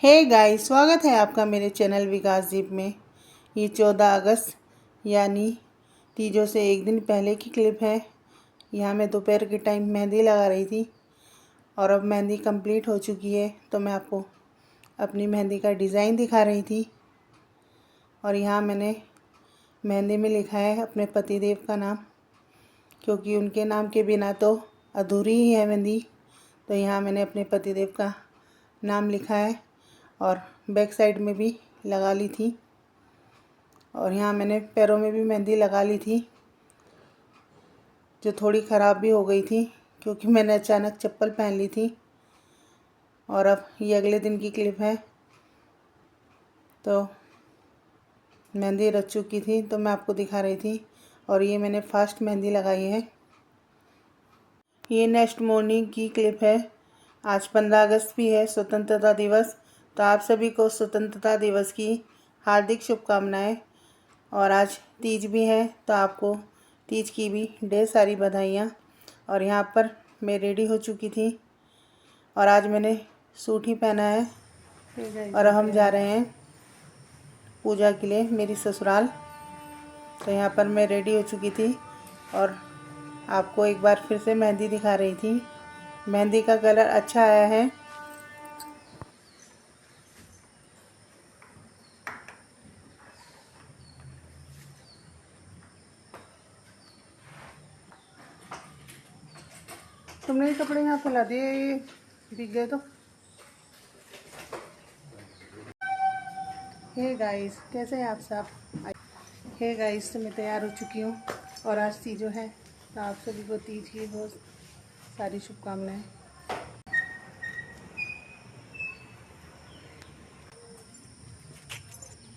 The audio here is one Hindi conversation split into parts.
हे गाइस, स्वागत है आपका मेरे चैनल विकास दीप में। ये 14 अगस्त यानी तीजों से एक दिन पहले की क्लिप है। यहाँ मैं दोपहर के टाइम मेहंदी लगा रही थी और अब मेहंदी कंप्लीट हो चुकी है, तो मैं आपको अपनी मेहंदी का डिज़ाइन दिखा रही थी। और यहाँ मैंने मेहंदी में लिखा है अपने पतिदेव का नाम, क्योंकि उनके नाम के बिना तो अधूरी ही है मेहंदी। तो यहाँ मैंने अपने पतिदेव का नाम लिखा है और बैक साइड में भी लगा ली थी। और यहाँ मैंने पैरों में भी मेहंदी लगा ली थी, जो थोड़ी ख़राब भी हो गई थी क्योंकि मैंने अचानक चप्पल पहन ली थी। और अब ये अगले दिन की क्लिप है, तो मेहंदी रच चुकी थी तो मैं आपको दिखा रही थी। और ये मैंने फास्ट मेहंदी लगाई है। ये नेक्स्ट मॉर्निंग की क्लिप है। आज 15 अगस्त भी है, स्वतंत्रता दिवस। तो आप सभी को स्वतंत्रता दिवस की हार्दिक शुभकामनाएं। और आज तीज भी है, तो आपको तीज की भी ढेर सारी बधाइयाँ। और यहाँ पर मैं रेडी हो चुकी थी और आज मैंने सूट ही पहना है और हम जा रहे हैं पूजा के लिए मेरी ससुराल। तो यहाँ पर मैं रेडी हो चुकी थी और आपको एक बार फिर से मेहंदी दिखा रही थी। मेहंदी का कलर अच्छा आया है। तुमने ये कपड़े यहाँ फैला दिए, ये दिख गए तो। हे गाइस, कैसे हैं आप सब? हे गाइस, तो मैं तैयार हो चुकी हूँ और आज तीजो है, तो आप सभी को तीज की बहुत सारी शुभकामनाएं।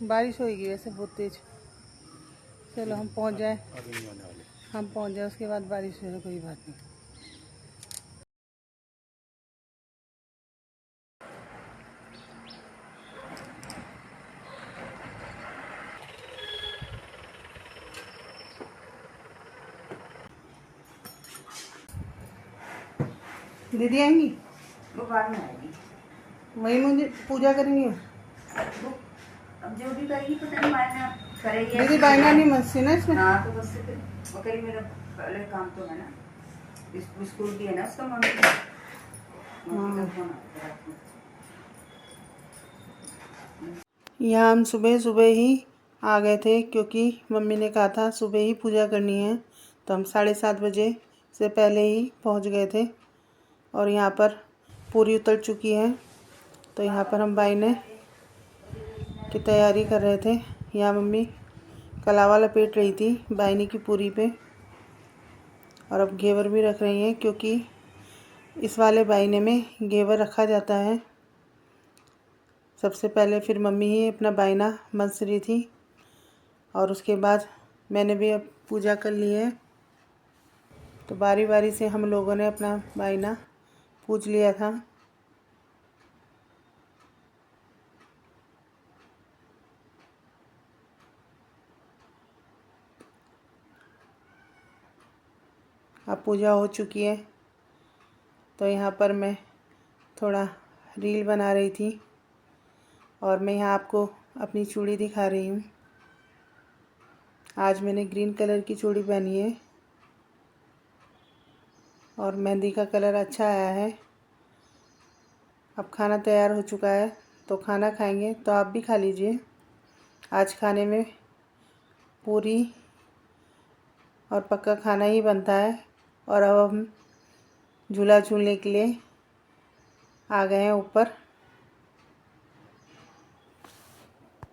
बारिश होगी वैसे बहुत तेज। चलो हम पहुँच जाए, उसके बाद बारिश हो, कोई बात नहीं। दीदी आएंगी? वो बाद में आएगी। वही मुझे पूजा करेंगी। अब जो भी करेगी पता नहीं, मायना करेगी। दीदी बायना नहीं मस्ती ना इसमें। हाँ, तो बस फिर वो करी। मेरा पहले काम तो है ना, स्कूल की है ना उसका मम्मी का फोन आता है। यहाँ हम सुबह सुबह ही आ गए थे, क्योंकि मम्मी ने कहा था सुबह ही पूजा करनी है। तो हम 7:30 बजे से पहले ही पहुँच गए थे और यहाँ पर पूरी उतर चुकी है। तो यहाँ पर हम बायने की तैयारी कर रहे थे। यहाँ मम्मी कलावा लपेट रही थी बायने की पूरी पे, और अब घेवर भी रख रही हैं, क्योंकि इस वाले बायने में घेवर रखा जाता है सबसे पहले। फिर मम्मी ही अपना बायना मंस रही थी और उसके बाद मैंने भी अब पूजा कर ली है। तो बारी बारी से हम लोगों ने अपना बायना पूज लिया था। अब पूजा हो चुकी है, तो यहाँ पर मैं थोड़ा रील बना रही थी और मैं यहाँ आपको अपनी चूड़ी दिखा रही हूँ। आज मैंने ग्रीन कलर की चूड़ी पहनी है और मेहंदी का कलर अच्छा आया है। अब खाना तैयार हो चुका है, तो खाना खाएंगे, तो आप भी खा लीजिए। आज खाने में पूरी और पक्का खाना ही बनता है। और अब हम झूला झूलने के लिए आ गए हैं ऊपर।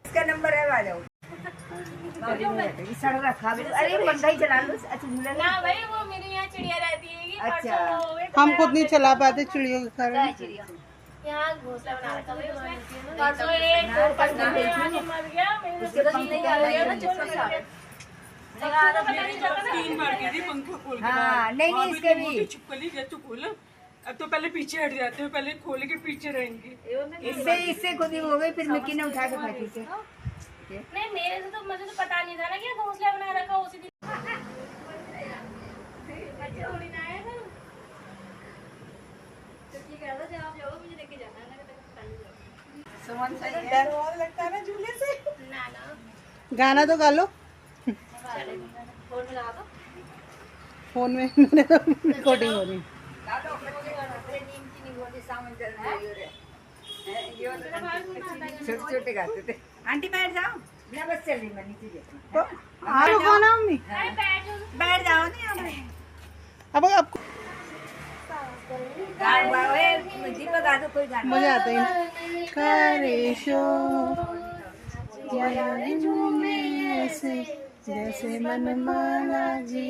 इसका नंबर है, आ जाओ। सड़ रखा अरे पंखा ही चला लो। अच्छा झूला ना भाई, वो मेरे यहाँ चिड़िया रहती है। अच्छा, हम खुद नहीं चला पाते चिड़ियों के कारण। यहाँ घोंसला बना रखा है उसमें। परसों एक मर गया, मेरे उसके पंखे क्या हो गया ना, चुप्पा 3 बार कह रही पंखा खोल के। हाँ, नहीं इसके भी चुपकली जैसे खोला। अब तो पहले पीछे हट जाते हो, पहले खोल के पीछे रहेंगे। इससे खुद ही हो गई। फिर मिक्की ने उठा के फेंकी से। नहीं, मेरे से तो मुझे तो पता नहीं था ना कि घोंसला बना रखा उसी दिन। अच्छा थोड़ी ना आया था। तो ठीक है, जब आप जाओगे मुझे लेके जाना है। सुमन सही है। डर और लगता है ना झूले से। ना ना गाना तो गा लो फोन में लगा दो। फोन में। मैंने तो रिकॉर्डिंग हो रही। लाडो अपने नीम की नहीं बोली सामन चल रही है। ये छोटे छोटे गाते थे। आंटी बैठ जाओ। मैं बस चल रही मैं नीचे देखती। तो हाँ रुको ना मम्मी। बैठ जाओ नहीं अब। अब आपको गान बावे मुझे बता दो कोई गाना। मजा आता है। करे शोर जया झूमे ऐसे जैसे मन माना जी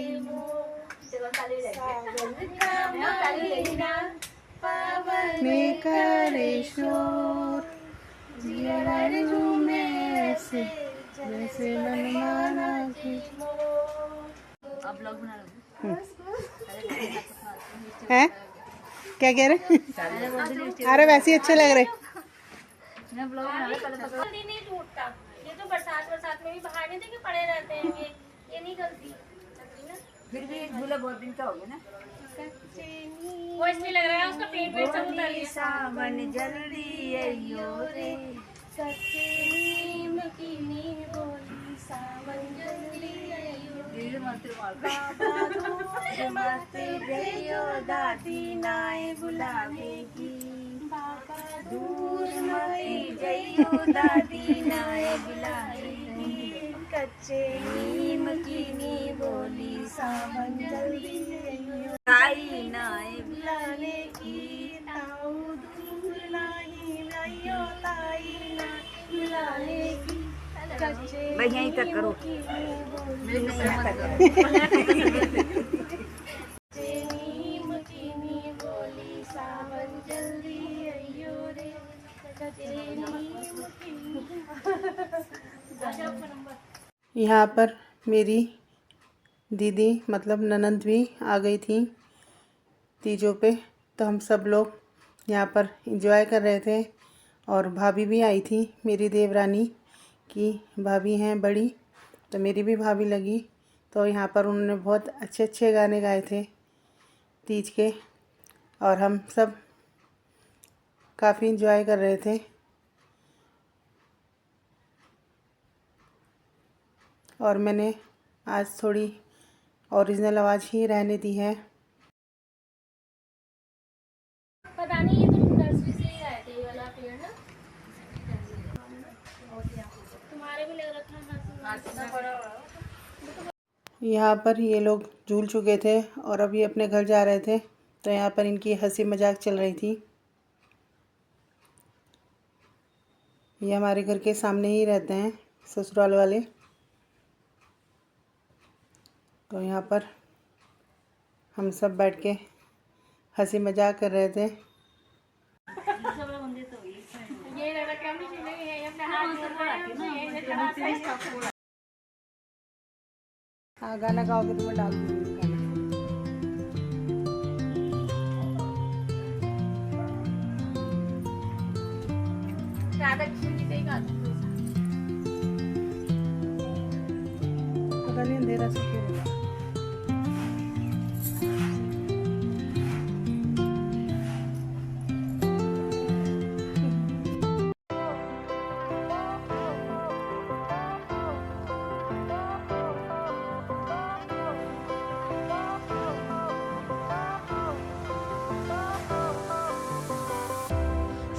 ने करे शोर जया झूमे ऐसे जैसे मन माना जी। अब लोग बना लो। हैं क्या कह रहे? अरे वैसे ही अच्छे लग रहे। जल्दी नहीं टूटता। ये तो बरसात में भी बाहर नहीं देखे पड़े रहते हैं ये नहीं गलती। फिर भी झूला बहुत दिन का हो गया ना। वो इसलिए लग रहा है उसका पेट सब उतर गया। सावन जल्दी आइयो रे। कच्चे नीम की नींद बोली सावन जल्दी आइयो। बाबा दूर मत जइयो दादी नाए बुलावेगी। बाबा दूर मत जइयो दादी नाए बुलावेगी। कच्चे नीम की नी बोली सावन जल्दी आइयो। ताई नाए बुलाने की ताऊ दूर नहीं लाइयो ताई ना बुलाने की। कच्चे भाई यहीं तक करो। नीम की नींद बोली सावन जल्दी आइयो रे। कच्चे नीम की यहाँ पर मेरी दीदी मतलब ननंद भी आ गई थी तीजों पे, तो हम सब लोग यहाँ पर एंजॉय कर रहे थे। और भाभी भी आई थी, मेरी देवरानी की भाभी हैं बड़ी, तो मेरी भी भाभी लगी। तो यहाँ पर उन्होंने बहुत अच्छे अच्छे गाने गाए थे तीज के, और हम सब काफ़ी एंजॉय कर रहे थे। और मैंने आज थोड़ी ओरिजिनल आवाज़ ही रहने दी है। पता नहीं ये तो नर्सरी से ही आए थे ये वाला पेड़ ना। तुम्हारे भी लग रखा है। यहाँ पर ये लोग झूल चुके थे और अब ये अपने घर जा रहे थे, तो यहाँ पर इनकी हंसी मजाक चल रही थी। ये हमारे घर के सामने ही रहते हैं ससुराल वाले, तो यहाँ पर हम सब बैठ के हंसी मजाक कर रहे थे। ये लग रहा है ये अपने हाथ में हाँ गाना गाओगे तो मैं डाल दूँगी गाना। राधा कृष्ण जी का ही गाती हूँ। पता नहीं अंधेरा से क्यों होगा।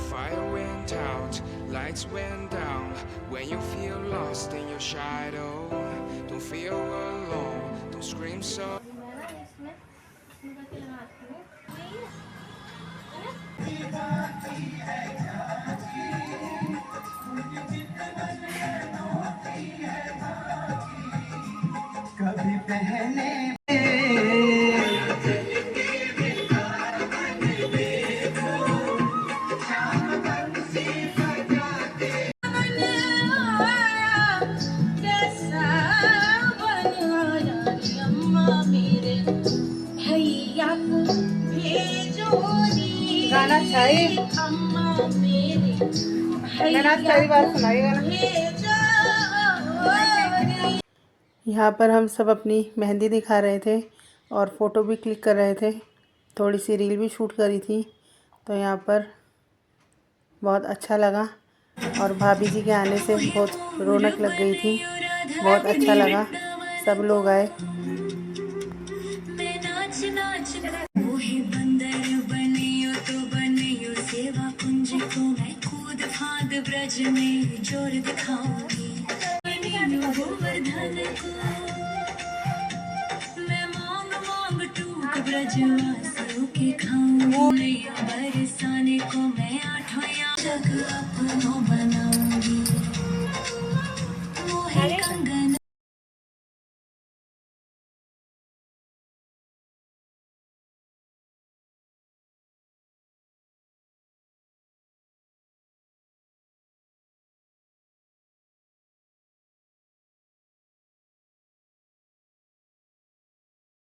Fire went out, lights went down. When you feel lost in your shadow, don't feel alone, don't scream so. मैं ना इसमें करके लगाती हूँ। कभी पहले गाना अच्छा है। गाना पहली बार सुनाइएगा ना। यहाँ पर हम सब अपनी मेहंदी दिखा रहे थे और फ़ोटो भी क्लिक कर रहे थे, थोड़ी सी रील भी शूट करी थी। तो यहाँ पर बहुत अच्छा लगा और भाभी जी के आने से बहुत रौनक लग गई थी, बहुत अच्छा लगा, सब लोग आए। मोहे बंदर बनियो तो बनियो सेवा कुंज को मैं कूद फाद ब्रज में जोर दिखाऊंगी। बनियो गोवर्धन को मैं मांग मांग टूक ब्रजवासियों के खाऊंगी। नैया बरसाने को मैं आठों या जग